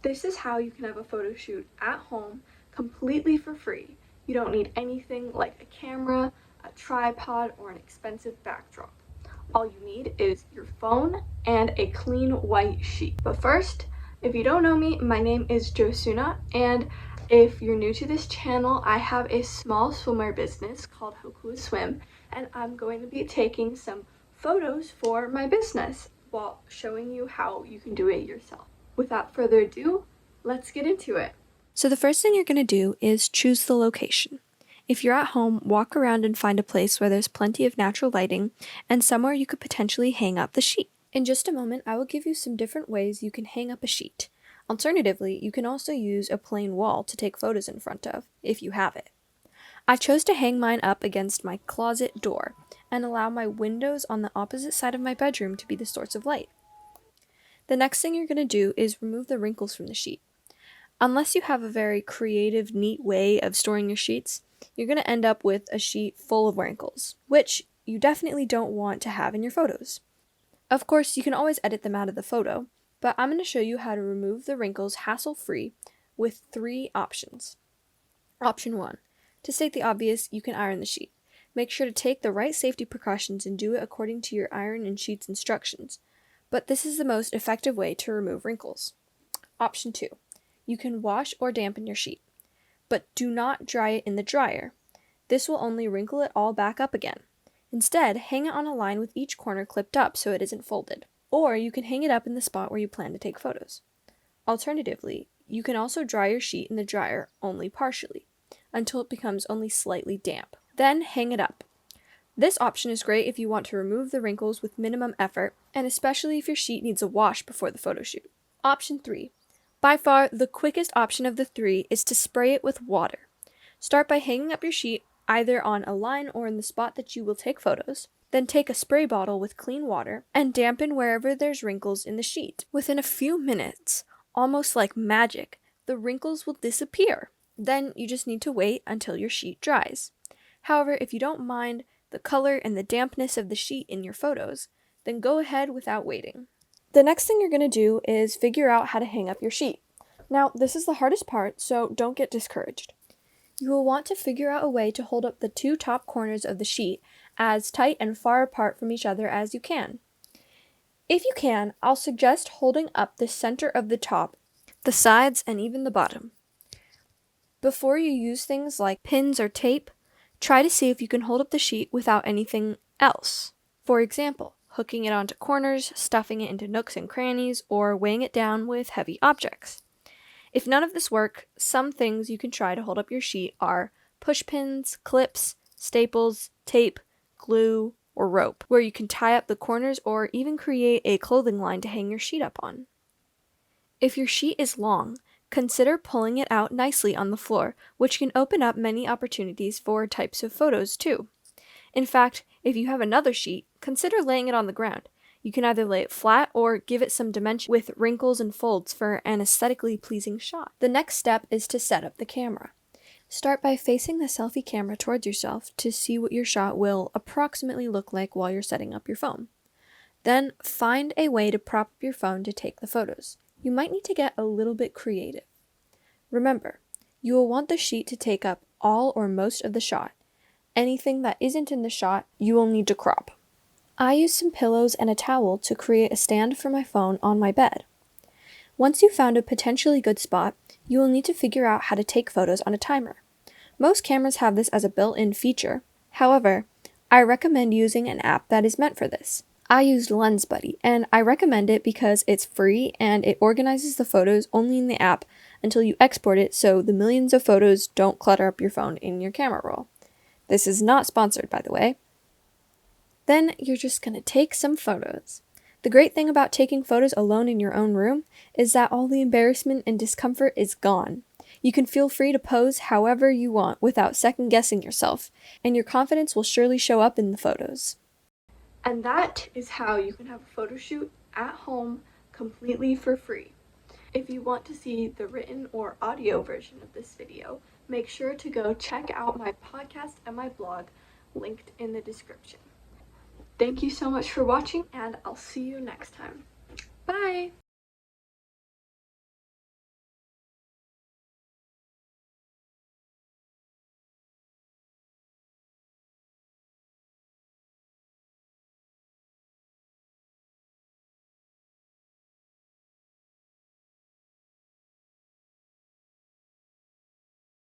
This is how you can have a photo shoot at home completely for free. You don't need anything like a camera, a tripod, or an expensive backdrop. All you need is your phone and a clean white sheet. But first, if you don't know me, my name is Josuna, and if you're new to this channel, I have a small swimwear business called Hoku Swim, and I'm going to be taking some photos for my business while showing you how you can do it yourself. Without further ado, let's get into it. So the first thing you're going to do is choose the location. If you're at home, walk around and find a place where there's plenty of natural lighting and somewhere you could potentially hang up the sheet. In just a moment, I will give you some different ways you can hang up a sheet. Alternatively, you can also use a plain wall to take photos in front of, if you have it. I chose to hang mine up against my closet door and allow my windows on the opposite side of my bedroom to be the source of light. The next thing you're going to do is remove the wrinkles from the sheet. Unless you have a very creative, neat way of storing your sheets, you're going to end up with a sheet full of wrinkles, which you definitely don't want to have in your photos. Of course, you can always edit them out of the photo, but I'm going to show you how to remove the wrinkles hassle-free with 3 options. Option 1. To state the obvious, you can iron the sheet. Make sure to take the right safety precautions and do it according to your iron and sheet's instructions, but this is the most effective way to remove wrinkles. Option 2. You can wash or dampen your sheet, but do not dry it in the dryer. This will only wrinkle it all back up again. Instead, hang it on a line with each corner clipped up so it isn't folded. Or you can hang it up in the spot where you plan to take photos. Alternatively, you can also dry your sheet in the dryer only partially, until it becomes only slightly damp. Then hang it up. This option is great if you want to remove the wrinkles with minimum effort, and especially if your sheet needs a wash before the photo shoot. Option 3. By far, the quickest option of the 3 is to spray it with water. Start by hanging up your sheet either on a line or in the spot that you will take photos. Then take a spray bottle with clean water and dampen wherever there's wrinkles in the sheet. Within a few minutes, almost like magic, the wrinkles will disappear. Then you just need to wait until your sheet dries. However, if you don't mind the color and the dampness of the sheet in your photos, then go ahead without waiting. The next thing you're going to do is figure out how to hang up your sheet. Now, this is the hardest part, so don't get discouraged. You will want to figure out a way to hold up the 2 top corners of the sheet as tight and far apart from each other as you can. If you can, I'll suggest holding up the center of the top, the sides, and even the bottom. Before you use things like pins or tape, try to see if you can hold up the sheet without anything else. For example, hooking it onto corners, stuffing it into nooks and crannies, or weighing it down with heavy objects. If none of this works, some things you can try to hold up your sheet are push pins, clips, staples, tape, glue, or rope, where you can tie up the corners or even create a clothing line to hang your sheet up on. If your sheet is long, consider pulling it out nicely on the floor, which can open up many opportunities for types of photos too. In fact, if you have another sheet, consider laying it on the ground. You can either lay it flat or give it some dimension with wrinkles and folds for an aesthetically pleasing shot. The next step is to set up the camera. Start by facing the selfie camera towards yourself to see what your shot will approximately look like while you're setting up your phone. Then find a way to prop up your phone to take the photos. You might need to get a little bit creative. Remember, you will want the sheet to take up all or most of the shot. Anything that isn't in the shot, you will need to crop. I used some pillows and a towel to create a stand for my phone on my bed. Once you've found a potentially good spot, you will need to figure out how to take photos on a timer. Most cameras have this as a built-in feature. However, I recommend using an app that is meant for this. I used Lens Buddy, and I recommend it because it's free and it organizes the photos only in the app until you export it so the millions of photos don't clutter up your phone in your camera roll. This is not sponsored, by the way. Then you're just going to take some photos. The great thing about taking photos alone in your own room is that all the embarrassment and discomfort is gone. You can feel free to pose however you want without second-guessing yourself, and your confidence will surely show up in the photos. And that is how you can have a photo shoot at home completely for free. If you want to see the written or audio version of this video, make sure to go check out my podcast and my blog linked in the description. Thank you so much for watching, and I'll see you next time. Bye!